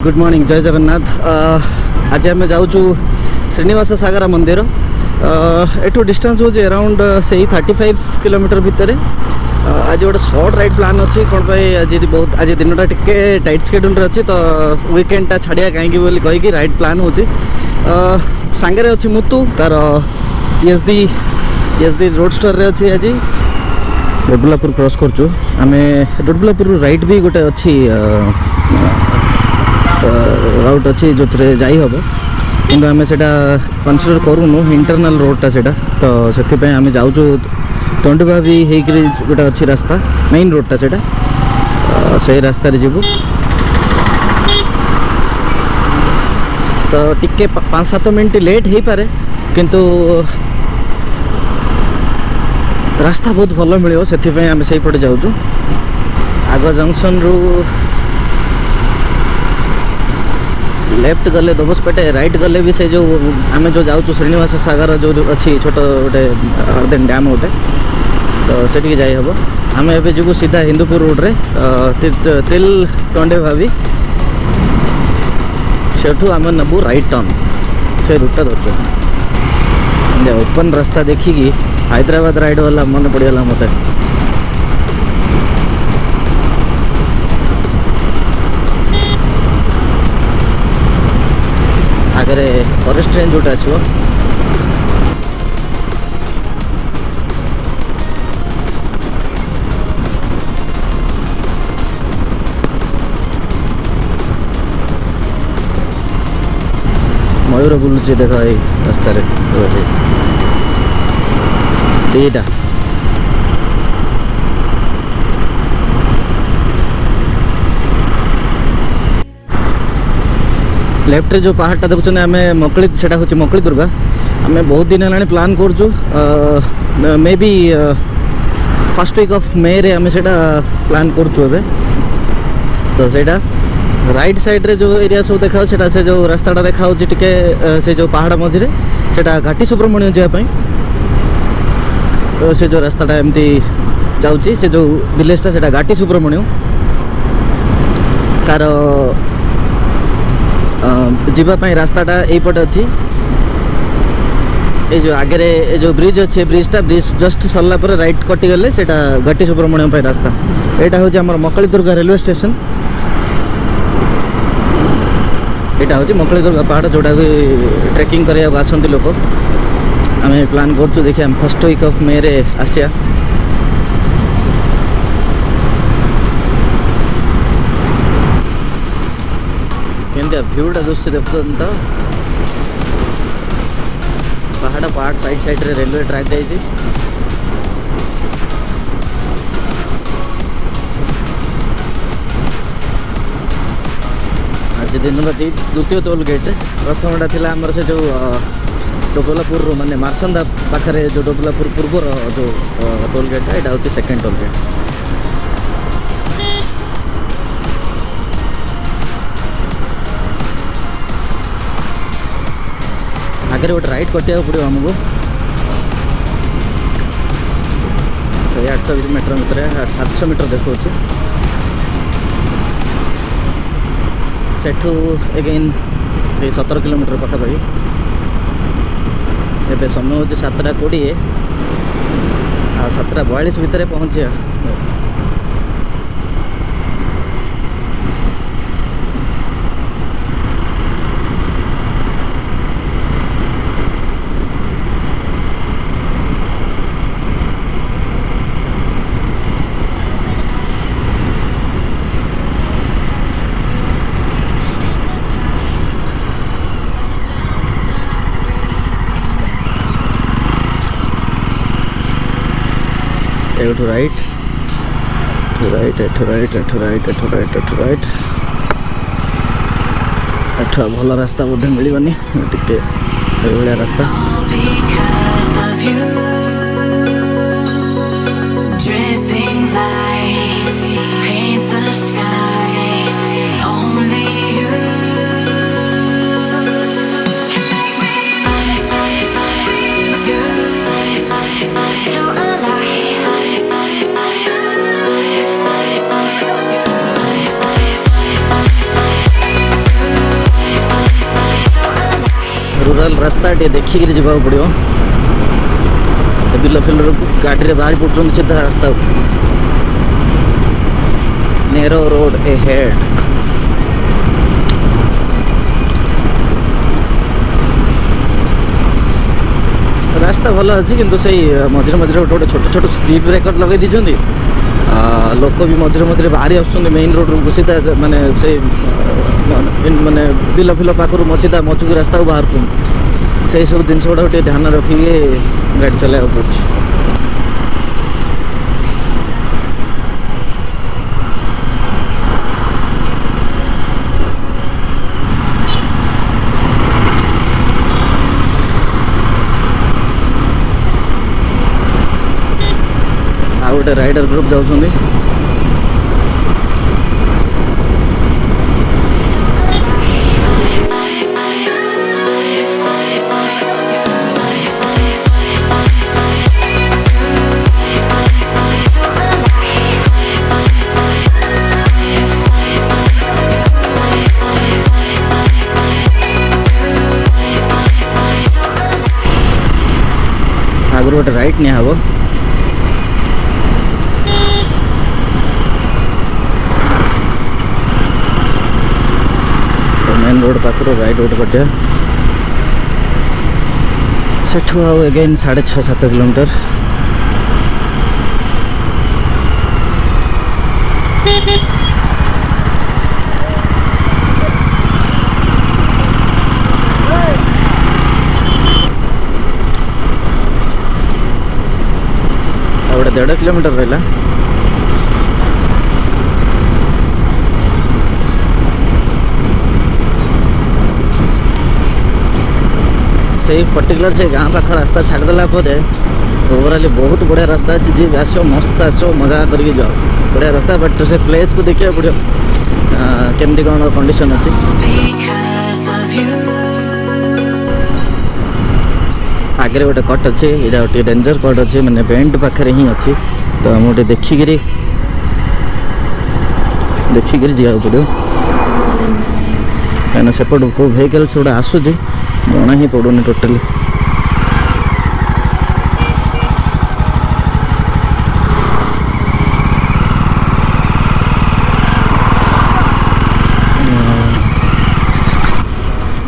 Good morning जय जगन्नाथ। आज आम जाऊँ श्रीनिवास सागर मंदिर। एठू डिस्टेंस हो अराउंड से 35 किलोमीटर भितर। आज गोटे शॉर्ट राइड प्लान अच्छी कौन आज बहुत आज दिनटा टिके टाइट शेड्यूल अच्छी तो वीकेंड छाड़िया कहीं बोली कहीकि राइड प्लान हो सांगे अच्छी मुतु तार एसडी रोड स्टोर अच्छी। आज डोडबलापुर क्रॉस करचु आम डोडबलापुर राइट भी गोटे अच्छी राउट अच्छी जो जाई हम कि आम से कनसीडर करूनु इंटरनल रोडटा से तो से आम जाऊँ तंडुबा भी होकर गोटे अच्छी रास्ता मेन रोडटा से रास्तार जीवु तो टिके 5-7 मिनट लेट हो पारे किंतु रास्ता बहुत भल मिले से आम से पटे जाऊँ। आग जंक्शन रू लेफ्ट गले दबसपेटे राइट गले भी से जो आम जो जाऊँ श्रीनिवास सागर जो अच्छी छोट गोटे अर्देन डैम गोटे तो से जाई हम। आम एवं जीवु सीधा हिंदूपुर रोड रे तिल टंडे भाभी सेठू आम नबू राइट टर्न से रूटा धरचु ओपन रास्ता देखिकी हैदराबाद राइड वाला मन पड़गला मत। आगे फॉरेस्ट रेंज जोटा आसो मयूर बुलुचे देख ये रास्तार दीटा लेफ्ट रे जो पहाड़टा देखुन आम मकली से मकली दुर्गा आम बहुत दिन है प्लान कर maybe first week of May रे आम से प्लान कर तो से राइट साइड रे जो एरिया सब देखा से जो रास्ताटा देखा टिके से जो पहाड़ मझे से घाटी सुब्रमण्य जावाई तो से जो रास्ताटा एमती जाऊँगी से जो विलेजटा से घाटी सुब्रमण्य तार जीवाई रास्ताटा यहीपटे अच्छी ये जो आगे जो ब्रिज अच्छे ब्रिजटा ब्रिज जस्ट सरला पर राइट कटिगले से घाटी सुब्रमण्य रास्ता यहाँ हूँ आम मकली दुर्गा रेलवे स्टेशन। यहाँ हूँ मकली दुर्गा पहाड़ जोटा ट्रेकिंग करने आसती लोक आम प्लान कर देखिए आम फर्स्ट वीक ऑफ मे रे आसिया। केंद्र भ्यूटा दूसरे देखते तो पहाड़ साइड साइड रे रेलवे ट्रैक जाइए आज दिन राति द्वितीय टोल गेट प्रथमटा थिला हमर से जो डोबलापुर माने मार्संदा पाखरे जो डोबलापुर पूर्वर जो टोल गेट है हूँ सेकेंड टोल गेट। आगे गोटे राइट कटिया पड़ो आमको 800 मीटर भितर 700 मीटर देखा सेठू एगेन से 17 किलोमीटर पाखापाखि एवं समय हूँ 7:20 आ 7:42 भितर पहुँचा। to right to right to right to right to right to right एठा भल रास्ता बोधे मिलवानी टिके भाया रास्ता ନ୍ୟାचुराल रास्ता टे देखिक जावाक पड़ो बिल फिल गाड़ी बाहरी पड़ुंट सीधा रास्ता नेरो रोड एहेड रास्ता भल अच्छी किंतु से मझे मझे गोटे छोट छोट स्पीड ब्रेकर लगे दीजिए लोक भी मझे मझे बाहरी आसुँच मेन रोड रू सीधा माने से माने बिल फिल पाखर सीधा मझुक रास्ता को बाहर से सब जिन गुड़ा ध्यान रखिए गाड़ी चलाइक पड़े गोटे राइडर ग्रुप जाऊँगी आगु गोटे राइट नहीं हम मेन रोड पाखर राइट गोटे पटे सेठू आउ अगेन 6.5-7 किलोमीटर गोटे 1.5 किलोमीटर रहा से पर्टिकुलर से गाँव पाख रास्ता छाड़देला ओवराली बहुत बढ़िया रास्ता अच्छी जी आस मस्त आस मजा करके जाओ बढ़िया रास्ता बट से प्लेस को देखा पड़ो केमती कौन कंडीशन अच्छी आगे गोटे कट अच्छे यहाँ गोटे डेंजर कट अच्छे मैंने बेंट पाखे ही अच्छी तो आम गोटे देखिक जावाक पड़ो कहीं सेपट को भेहिकल्स गुड़ा आसूँ जଣା ही पड़ूनी टोटली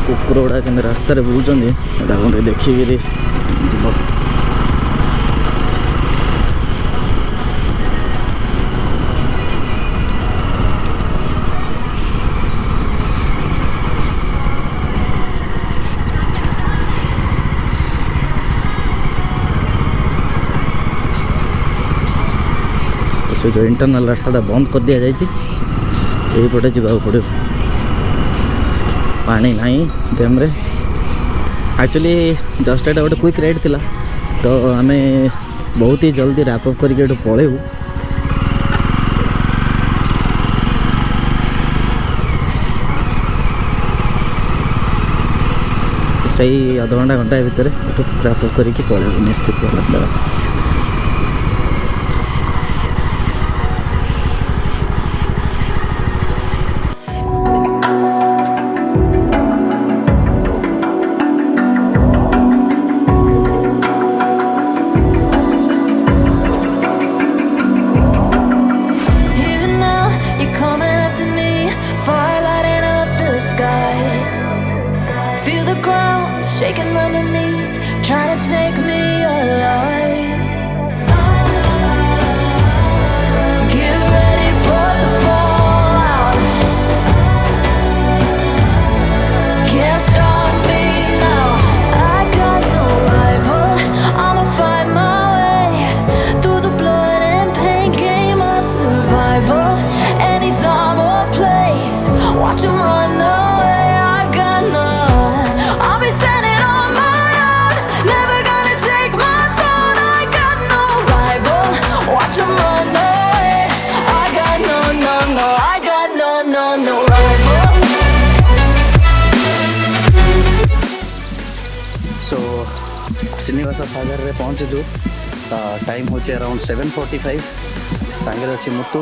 कुकुर गुड़ा के रास्तार बुलूँ गोटे देखिक से जो इंटरनल रास्ता बंद कर दि जापटे जावाक पड़ो पानी ना डैम रे एक्चुअली जस्ट एटा गोटे क्विक राइड थिला तो आम बहुत ही जल्दी रैपअप करके पलैबू सही आधा घंटा घंटा भितर रैपअप करके पलैबू निश्चित भाव shaking underneath, trying to take me alive. Get ready for the fallout. Can't stop me now. I got no rival. I'ma find my way through the blood and pain game of survival. Any time or place, watch 'em run away. I got none. I'll be standing. Srinivasa सागर रे पहुँचलु time होचे around 7:45 सांगे अच्छी Muthu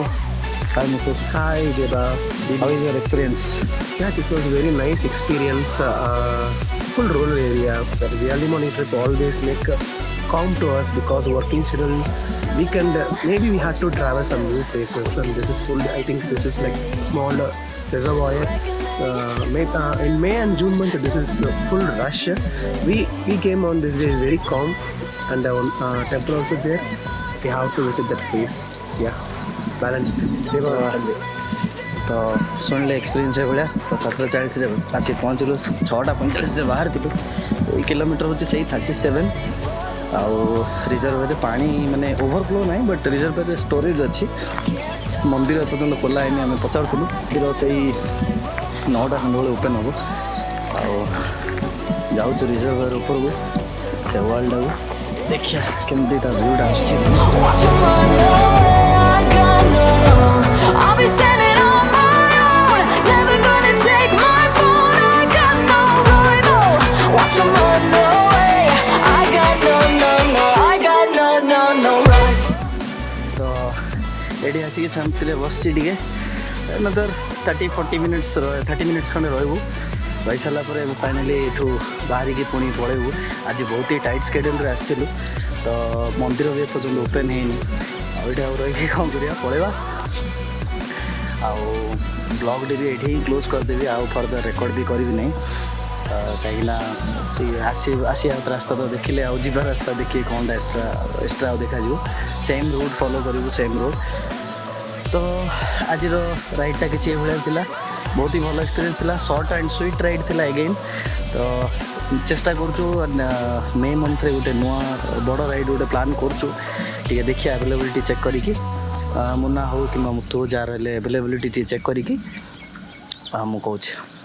hi Muthu Hi Deba, how is your experience yeah, this was a very nice experience. beautiful rural area. The early morning trip always make calm to us because working schedule, weekend, maybe we had to travel some new places, and this is full. I think this is like small reservoir. In May and June month, this is full rush. We came on this day very calm, and temple also there. We have to visit that place. Yeah, balanced. तो शुणिले experience भाया तो 7:40 आसी पहुँचलु 6:45 बाहर थिलु 2 kilometre हूँ से 37 आउ reservoir पानी माने overflow ना बट रिजर्वर स्टोरेज अच्छी मंदिर एपर्तंत खोला है आम पचारूँ मंदिर से 9टा खंड बेले ओपन हम आउ रिजर्वर ऊपर को से वर्ल्ड को देखिए केमती व्यूटा एडी आसिक शांति बस टे अनदर 30-40 मिनिट्स 30 मिनिट्स खंडे रही सारापर फाइनाली यू बाहर की पुणी पलैबू आज बहुत ही टाइट स्केड्यूल आसलु तो मंदिर भी एपर्तंत ओपन है रही कौन कर पलैबा आउ ब्लॉग भी ये क्लोज करदेवी आउ फर्दर रेकर्ड भी करी नहीं कहीं सी आसिया रास्ता तो देखिले आउ जीवा रास्ता देखिए कौन एक्सट्रा देखा सेम रूट फॉलो करूँ सेम रूट तो आज राइडटा किसी भाया बहुत ही भल एक्सपीरियंस थिला शॉर्ट एंड स्वीट राइड थिला अगेन तो चेष्टा करूँ मे मंथ रे गोटे नुआ बड़ राइड गोटे प्लान करूँ देखिए अवेलेबिलिटी चेक करी मुन्ना हो कि मुथु जार अवेलेबिलिटी चेक करी मुझे